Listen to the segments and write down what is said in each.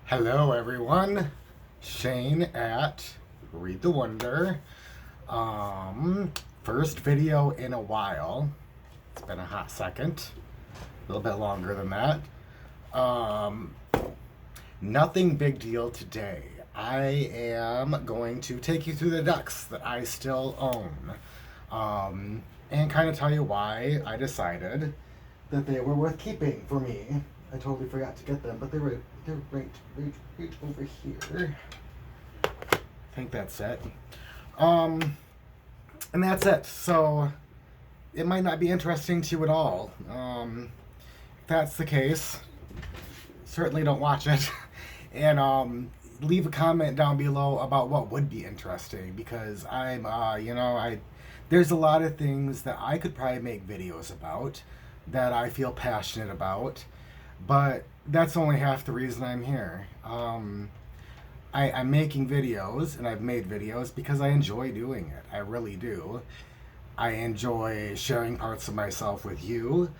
Hello, everyone. Shane at Read the Wonder. First video in a while. It's been a hot second, a little bit longer than that. Nothing big deal today. I am going to take you through the decks that I still own, and kind of tell you why I decided that they were worth keeping for me. I totally forgot to get them, but they're right over here. I think that's it. And that's it. So it might not be interesting to you at all. If that's the case, certainly don't watch it. And leave a comment down below about what would be interesting, because there's a lot of things that I could probably make videos about that I feel passionate about, but that's only half the reason I'm here. I'm making videos, and I've made videos because I enjoy doing it. I really do. I enjoy sharing parts of myself with you,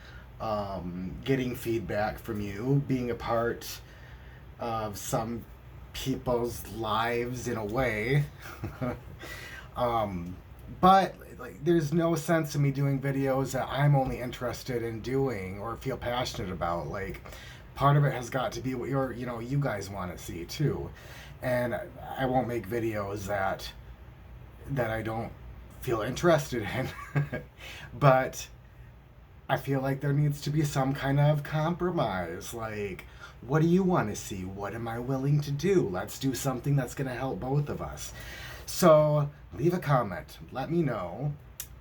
getting feedback from you, being a part of some people's lives in a way. But there's no sense in me doing videos that I'm only interested in doing or feel passionate about. Part of it has got to be what you guys want to see too. And I won't make videos that I don't feel interested in. But I feel like there needs to be some kind of compromise. What do you want to see? What am I willing to do? Let's do something that's going to help both of us. So leave a comment. Let me know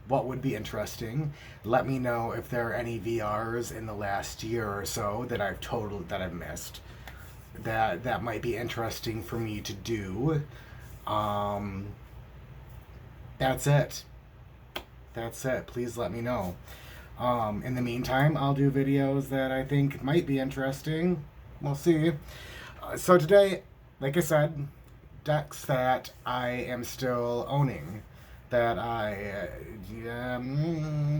what would be interesting. Let me know if there are any VRs in the last year or so that I've missed that might be interesting for me to do. That's it. Please let me know. In the meantime, I'll do videos that I think might be interesting. We'll see. So today, like I said, decks that I am still owning, that I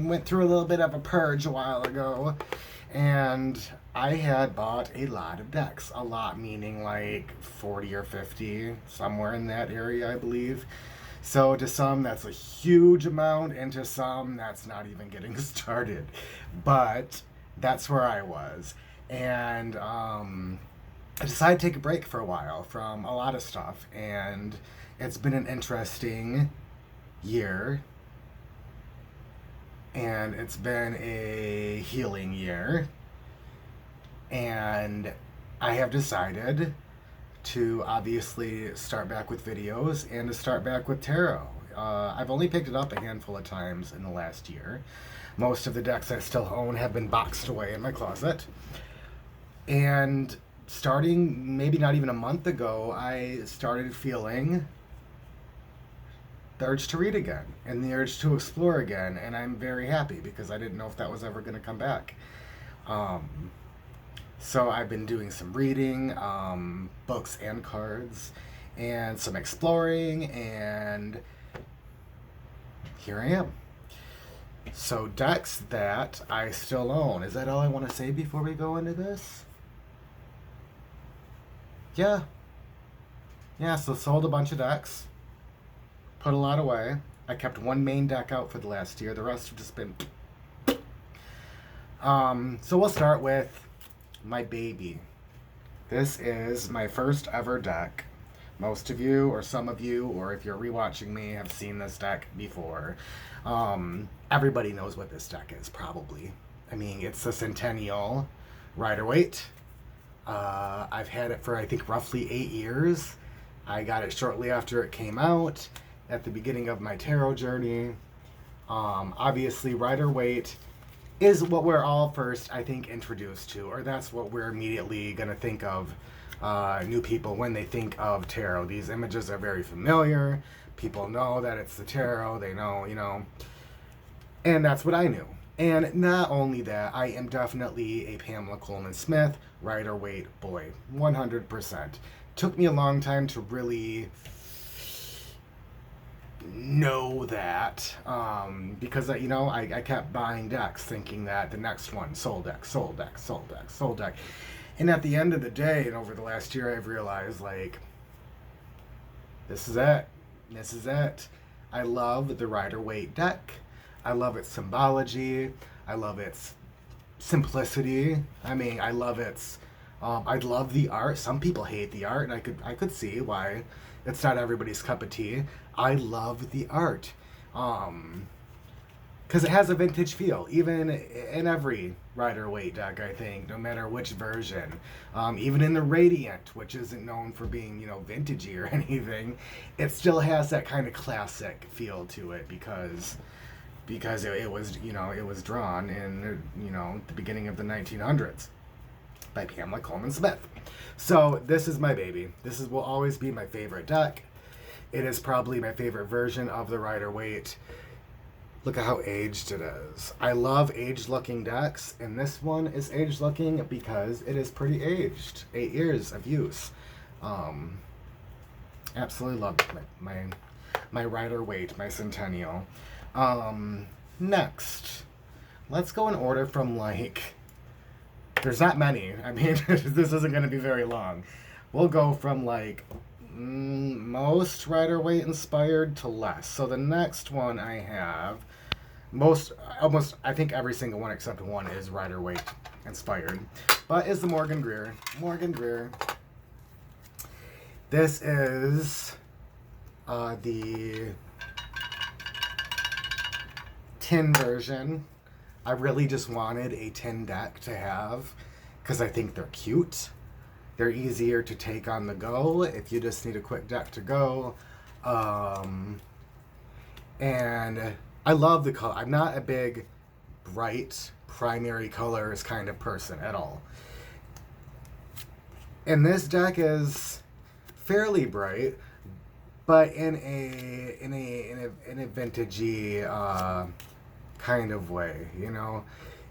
went through a little bit of a purge a while ago, and I had bought a lot of decks. A lot meaning like 40 or 50, somewhere in that area, I believe. So to some, that's a huge amount, and to some, that's not even getting started. But that's where I was. And I decided to take a break for a while from a lot of stuff. And it's been an interesting year. And it's been a healing year. And I have decided to obviously start back with videos and to start back with tarot. I've only picked it up a handful of times in the last year. Most of the decks I still own have been boxed away in my closet. And starting maybe not even a month ago, I started feeling the urge to read again and the urge to explore again. And I'm very happy because I didn't know if that was ever going to come back. So I've been doing some reading, books and cards, and some exploring, and here I am. So decks that I still own. Is that all I want to say before we go into this? Yeah, so sold a bunch of decks, put a lot away. I kept one main deck out for the last year. The rest have just been... So we'll start with my baby. This is my first ever deck. Most of you, or some of you, or if you're rewatching me, have seen this deck before. Everybody knows what this deck is, probably. I mean, it's the Centennial Rider-Waite. I've had it for, I think, roughly 8 years. I got it shortly after it came out, at the beginning of my tarot journey. Obviously, Rider-Waite is what we're all first, I think, introduced to, or that's what we're immediately going to think of, new people, when they think of tarot. These images are very familiar. People know that it's the tarot. They know, and that's what I knew. And not only that, I am definitely a Pamela Coleman Smith Rider-Waite boy, 100%. Took me a long time to really know that, because I kept buying decks thinking that the next one, soul deck, And at the end of the day, and over the last year, I've realized, like, this is it. This is it. I love the Rider-Waite deck. I love its symbology. I love its simplicity. I mean, I love its. I love the art. Some people hate the art, and I could see why it's not everybody's cup of tea. I love the art, because it has a vintage feel, even in every Rider-Waite deck. I think, no matter which version, even in the Radiant, which isn't known for being vintagey or anything, it still has that kind of classic feel to it because it was it was drawn in the beginning of the 1900s by Pamela Coleman Smith. So this is my baby. Will always be my favorite deck. It is probably my favorite version of the Rider-Waite. Look at how aged it is. I love aged looking decks, and this one is aged looking because it is pretty aged. 8 years of use. Absolutely love my Rider-Waite, my Centennial. Next, let's go in order from, like, there's not many. I mean, this isn't going to be very long. We'll go from, like, most Rider-Waite inspired to less. So the next one I have, almost, I think every single one except one is Rider-Waite inspired, but is the Morgan Greer. Morgan Greer. This is the tin version. I really just wanted a tin deck to have because I think they're cute. They're easier to take on the go if you just need a quick deck to go. And I love the color. I'm not a big, bright, primary colors kind of person at all. And this deck is fairly bright, but in a vintagey kind of way,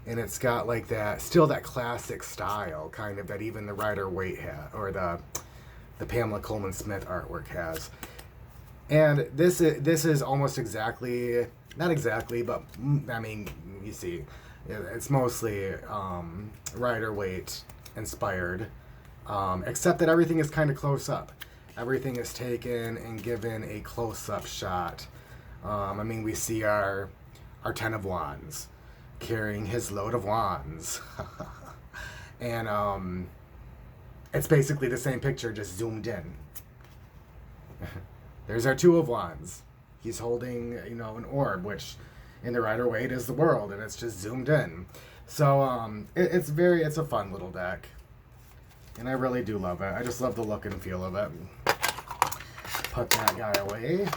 and it's got like that classic style kind of that even the Rider-Waite had, or the Pamela Coleman Smith artwork has. And this is almost exactly, not exactly, but I mean, you see, it's mostly Rider-Waite inspired, except that everything is kind of close up. Everything is taken and given a close-up shot. I mean, we see our Ten of Wands carrying his load of wands. And it's basically the same picture, just zoomed in. There's our Two of Wands. He's holding, an orb, which in the Rider-Waite is the world, and it's just zoomed in. So it's a fun little deck. And I really do love it. I just love the look and feel of it. Put that guy away.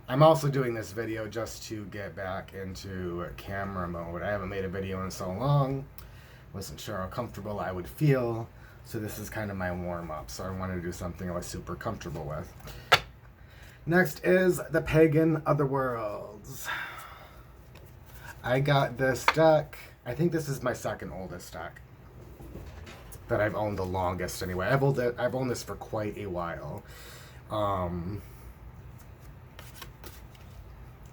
I'm also doing this video just to get back into camera mode. I haven't made a video in so long. Wasn't sure how comfortable I would feel. So this is kind of my warm-up. So I wanted to do something I was super comfortable with. Next is the Pagan Otherworlds. I got this deck. I think this is my second oldest deck that I've owned the longest anyway. I've owned this for quite a while.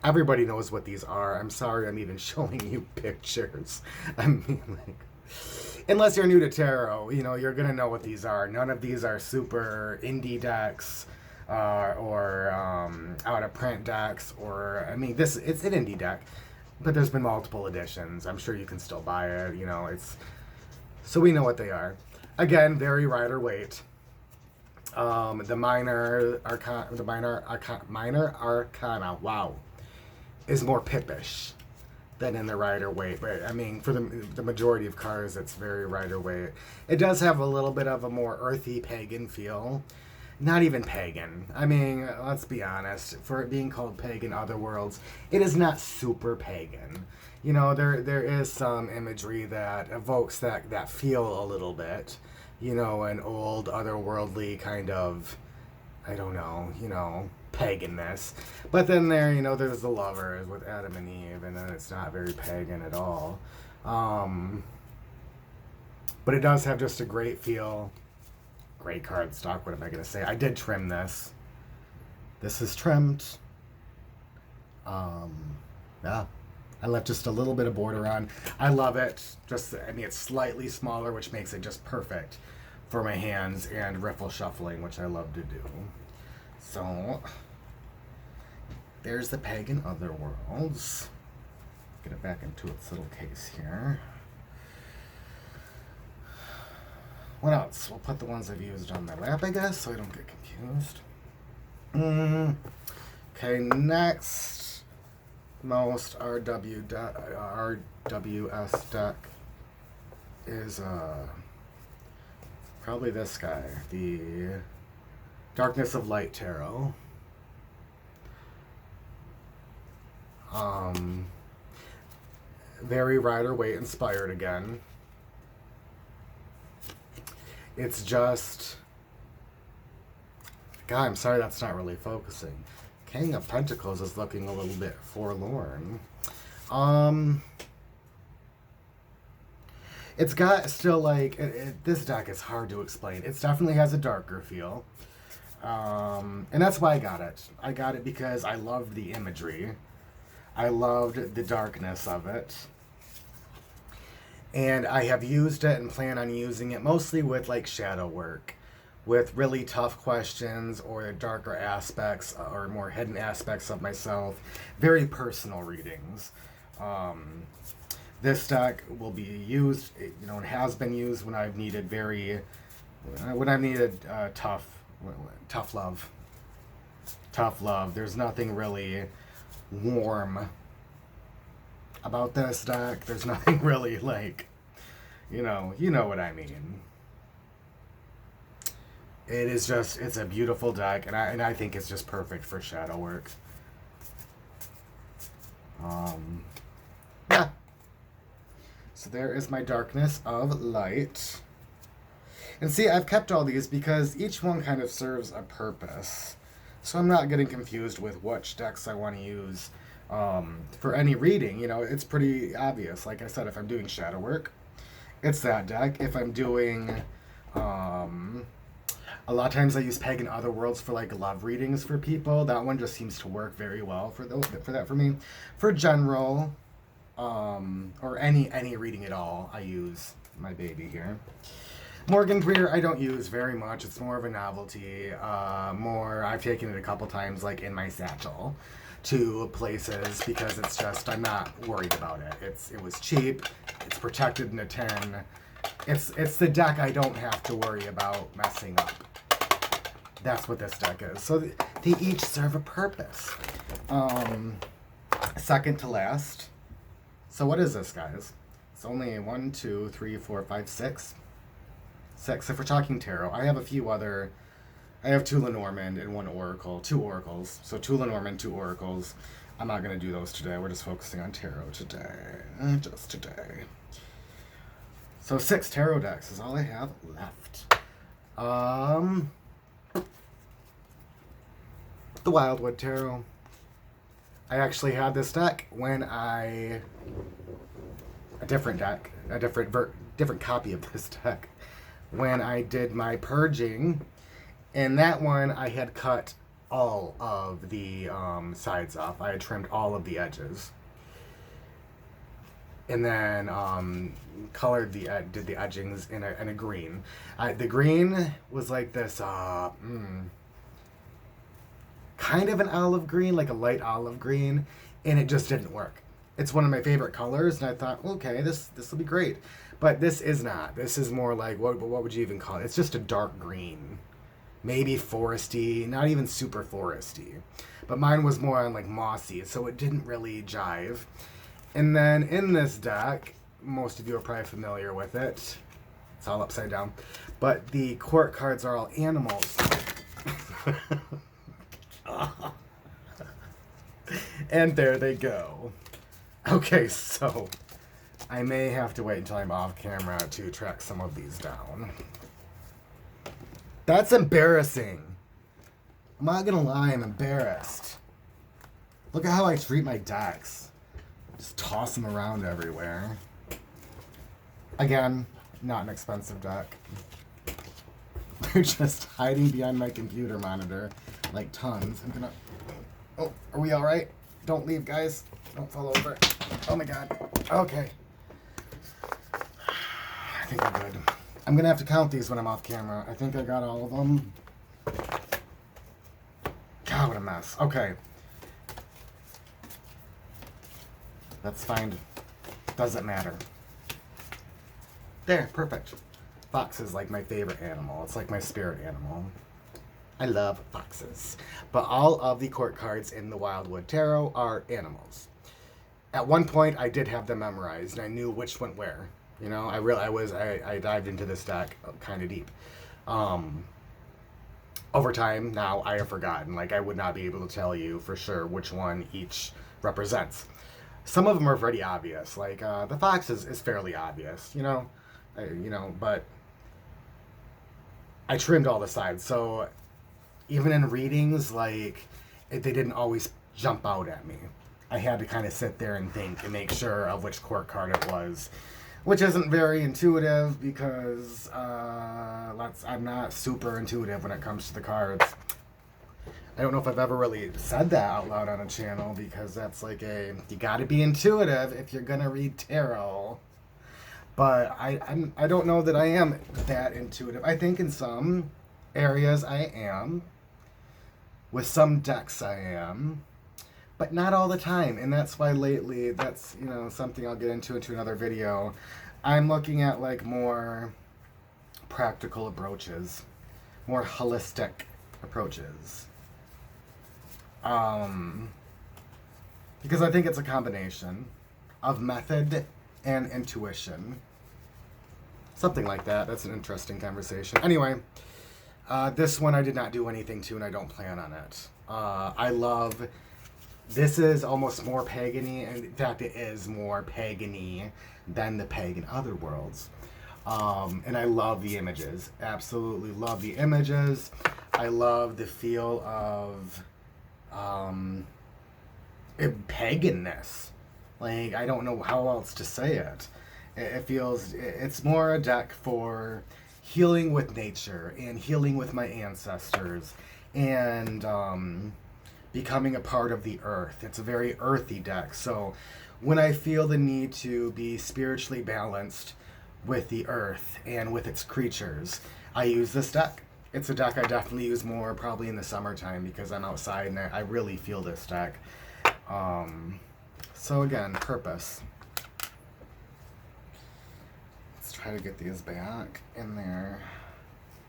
Everybody knows what these are. I'm sorry I'm even showing you pictures. I mean, like, unless you're new to tarot, you're going to know what these are. None of these are super indie decks or out of print decks. Or, I mean, it's an indie deck, but there's been multiple editions. I'm sure you can still buy it. So we know what they are. Again, very Rider-Waite. The minor arcana, wow, is more Pippish than in the Rider-Waite. But I mean, for the majority of cards, it's very Rider-Waite. It does have a little bit of a more earthy pagan feel. Not even pagan. I mean, let's be honest. For it being called Pagan Otherworlds, it is not super pagan. There is some imagery that evokes that feel a little bit. An old otherworldly kind of, I don't know, paganness. But then there's the lovers with Adam and Eve, and then it's not very pagan at all. But it does have just a great feel. Great card stock, what am I going to say? I did trim this. This is trimmed. Yeah. I left just a little bit of border on. I love it. I mean, it's slightly smaller, which makes it just perfect for my hands and riffle shuffling, which I love to do. So, there's the Pagan Otherworlds. Get it back into its little case here. What else? We'll put the ones I've used on my lap, I guess, so I don't get confused. Okay, next most RWS deck is probably this guy, the Darkness of Light Tarot. Very Rider-Waite inspired again. It's just... God, I'm sorry that's not really focusing. King of Pentacles is looking a little bit forlorn. It's got still like... this deck is hard to explain. It definitely has a darker feel. And that's why I got it. I got it because I loved the imagery. I loved the darkness of it. And I have used it and plan on using it mostly with like shadow work, with really tough questions or darker aspects or more hidden aspects of myself. Very personal readings. This deck will be used, it has been used when I've needed tough love. Tough love. There's nothing really warm about this deck. There's nothing really like, you know what I mean. It is just, it's a beautiful deck, and I think it's just perfect for shadow work. Yeah. So there is my Darkness of Light. And see, I've kept all these because each one kind of serves a purpose. So I'm not getting confused with which decks I want to use for any reading. It's pretty obvious. Like I said, if I'm doing shadow work, it's that deck. If I'm doing... a lot of times I use Pagan Otherworlds for like love readings for people. That one just seems to work very well for that for me. For general, or any reading at all, I use my baby here. Morgan Greer I don't use very much. It's more of a novelty. I've taken it a couple times like in my satchel to places because it's just, I'm not worried about it. It was cheap. It's protected in a tin. It's the deck I don't have to worry about messing up. That's what this deck is. So they each serve a purpose. Second to last. So what is this, guys? It's only 1, 2, 3, 4, 5, 6. 6. If we're talking tarot, I have a few other... I have 2 Lenormand and 1 Oracle. 2 Oracles. So 2 Lenormand, 2 Oracles. I'm not going to do those today. We're just focusing on tarot today. Just today. So 6 tarot decks is all I have left. The Wildwood Tarot. I actually had this deck when a different deck, a different copy of this deck, when I did my purging. In that one, I had cut all of the sides off. I had trimmed all of the edges. And then did the edgings in a green. The green was like this kind of an olive green, like a light olive green, and it just didn't work. It's one of my favorite colors, and I thought, okay, this will be great. But this is not. This is more like, what would you even call it? It's just a dark green. Maybe foresty, not even super foresty. But mine was more on like mossy, so it didn't really jive. And then in this deck, most of you are probably familiar with it. It's all upside down. But the court cards are all animals. And there they go. Okay, so I may have to wait until I'm off camera to track some of these down. That's embarrassing. I'm not gonna lie, I'm embarrassed. Look at how I treat my decks. Just toss them around everywhere. Again, not an expensive deck. They're just hiding behind my computer monitor like tons. I'm gonna... Oh, are we alright? Don't leave, guys. Don't fall over. Oh my god. Okay. I think I'm good. I'm gonna have to count these when I'm off camera. I think I got all of them. God, what a mess. Okay. That's fine. Doesn't matter. There, perfect. Fox is like my favorite animal. It's like my spirit animal. I love foxes. But all of the court cards in the Wildwood Tarot are animals. At one point, I did have them memorized, and I knew which went where. You know, I dived into this deck kind of deep. Over time, now I have forgotten. Like, I would not be able to tell you for sure which one each represents. Some of them are pretty obvious. Like, the fox is fairly obvious, you know? But I trimmed all the sides, so even in readings, like, they didn't always jump out at me. I had to kind of sit there and think and make sure of which court card it was, which isn't very intuitive because I'm not super intuitive when it comes to the cards. I don't know if I've ever really said that out loud on a channel because that's like you gotta be intuitive if you're gonna read tarot. But I don't know that I am that intuitive. I think in some areas I am. With some decks I am. But not all the time. And that's why lately, that's, something I'll get into another video. I'm looking at like more practical approaches. More holistic approaches. Because I think it's a combination of method and intuition. Something like that. That's an interesting conversation. Anyway, this one I did not do anything to, and I don't plan on it. This is almost more pagan-y, and in fact it is more pagan-y than the pagan other worlds. And I love the images. Absolutely love the images. I love the feel of paganness. Like, I don't know how else to say it. It's more a deck for healing with nature and healing with my ancestors and becoming a part of the earth. It's a very earthy deck. So when I feel the need to be spiritually balanced with the earth and with its creatures, I use this deck. It's a deck I definitely use more probably in the summertime because I'm outside and I really feel this deck. So again, purpose. Let's try to get these back in their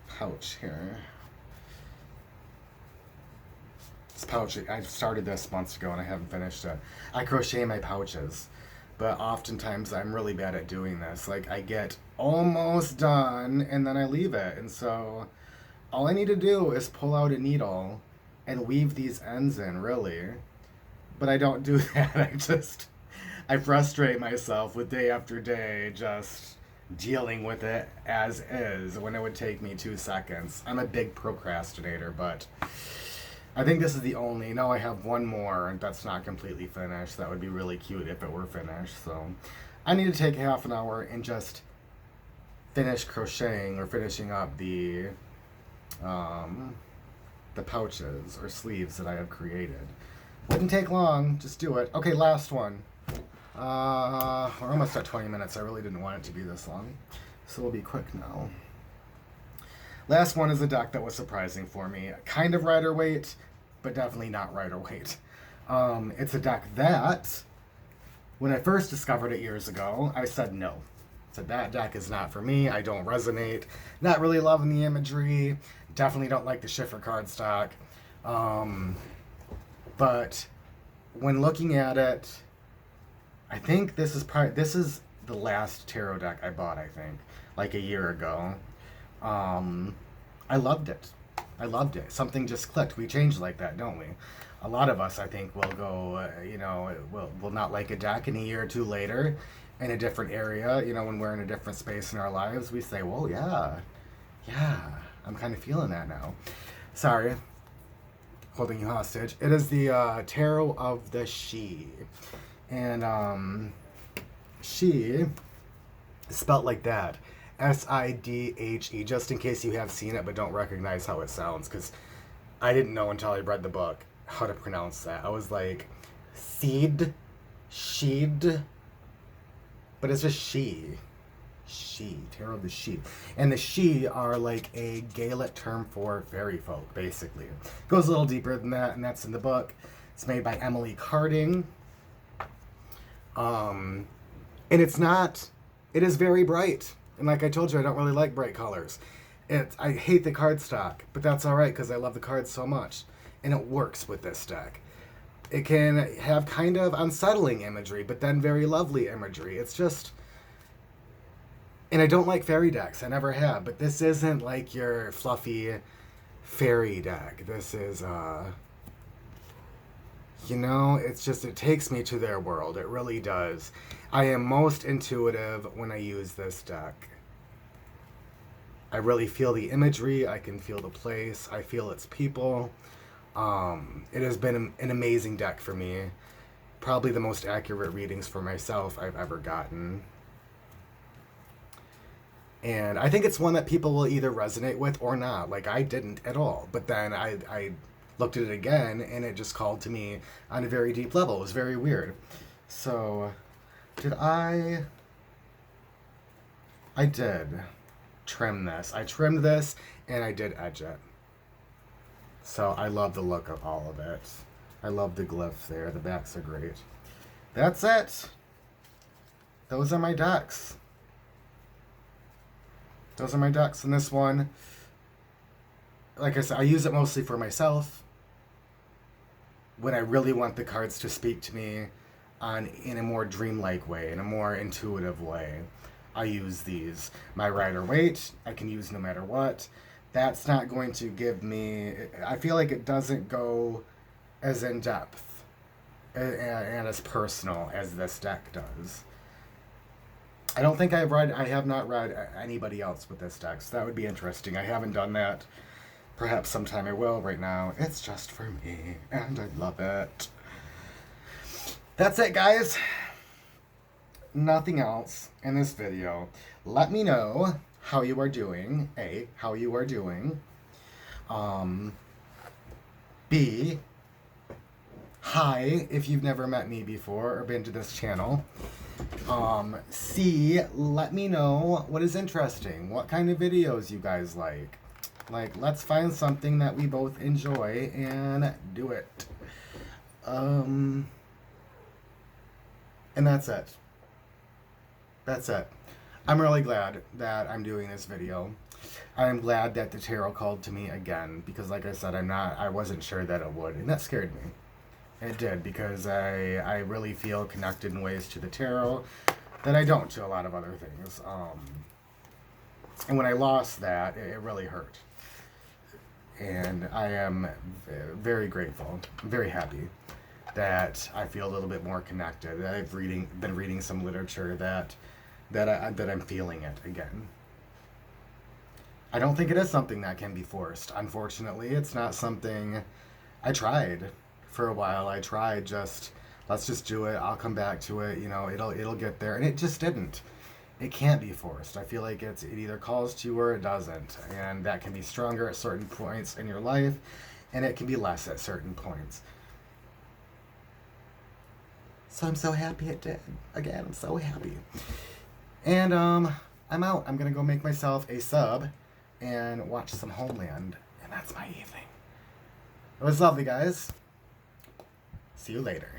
pouch here. This pouch, I started this months ago and I haven't finished it. I crochet my pouches, but oftentimes I'm really bad at doing this. Like, I get almost done and then I leave it. And so all I need to do is pull out a needle and weave these ends in, really. But I don't do that. I frustrate myself with day after day just dealing with it as is when it would take me 2 seconds. I'm a big procrastinator, but I think this is the only. No, I have one more that's not completely finished. That would be really cute if it were finished. So I need to take half an hour and just finish crocheting or finishing up the pouches or sleeves that I have created. Wouldn't take long. Just do it. Okay, last one. We're almost at 20 minutes. I really didn't want it to be this long. So we'll be quick now. Last one is a deck that was surprising for me. Kind of Rider-Waite, but definitely not Rider-Waite. It's a deck that, when I first discovered it years ago, I said no. I said, that deck is not for me. I don't resonate. Not really loving the imagery. Definitely don't like the Schiffer cardstock. But when looking at it, I think this is the last tarot deck I bought, I think, like a year ago. I loved it. Something just clicked. We change like that, don't we? A lot of us, I think, will go, will not like a deck, and a year or two later, in a different area, when we're in a different space in our lives, we say, well, yeah, I'm kind of feeling that now. Sorry, holding you hostage. It is the Tarot of the Sidhe. And Sidhe is spelt like that. Sidhe, just in case you have seen it but don't recognize how it sounds, because I didn't know until I read the book how to pronounce that. I was like, seed, Sheed, but it's just she. She, Tarot of the She. And the She are like a Gaelic term for fairy folk, basically. Goes a little deeper than that, and that's in the book. It's made by Emily Carding. And it's not, it is very bright. And like I told you, I don't really like bright colors. I hate the cardstock, but that's alright because I love the cards so much. And it works with this deck. It can have kind of unsettling imagery, but then very lovely imagery. It's just... And I don't like fairy decks. I never have. But this isn't like your fluffy fairy deck. This is, you know, it's just, it takes me to their world. It really does. I am most intuitive when I use this deck. I really feel the imagery. I can feel the place. I feel its people. It has been an amazing deck for me. Probably the most accurate readings for myself I've ever gotten. And I think it's one that people will either resonate with or not. Like, I didn't at all. But then I looked at it again, and it just called to me on a very deep level. It was very weird. So, I did trim this. I trimmed this, and I did edge it. So, I love the look of all of it. I love the glyph there. The backs are great. That's it. Those are my decks. Those are my decks. And this one, like I said, I use it mostly for myself. When I really want the cards to speak to me in a more dreamlike way, in a more intuitive way, I use these. My Rider-Waite, I can use no matter what. That's not going to give me... I feel like it doesn't go as in-depth and as personal as this deck does. I don't think I have not read anybody else with this deck, so that would be interesting. I haven't done that. Perhaps sometime I will. Right now, it's just for me, and I love it. That's it, guys. Nothing else in this video. Let me know how you are doing. A, how you are doing. B, hi, if you've never met me before or been to this channel. C, let me know what is interesting. What kind of videos you guys like. Like, let's find something that we both enjoy and do it. And that's it. That's it. I'm really glad that I'm doing this video. I'm glad that the tarot called to me again, because like I said, I wasn't sure that it would, and that scared me. It did, because I really feel connected in ways to the tarot that I don't to a lot of other things. And when I lost that, it really hurt. And I am very grateful, very happy that I feel a little bit more connected. That I've been reading some literature that I'm feeling it again. I don't think it is something that can be forced. Unfortunately, it's not something. I tried for a while. I tried let's just do it. I'll come back to it. You know, it'll get there, and it just didn't. It can't be forced. I feel like it either calls to you or it doesn't, and that can be stronger at certain points in your life, and it can be less at certain points. So I'm so happy it did. Again, I'm so happy. And I'm out. I'm gonna go make myself a sub and watch some Homeland, and that's my evening. It was lovely, guys. See you later.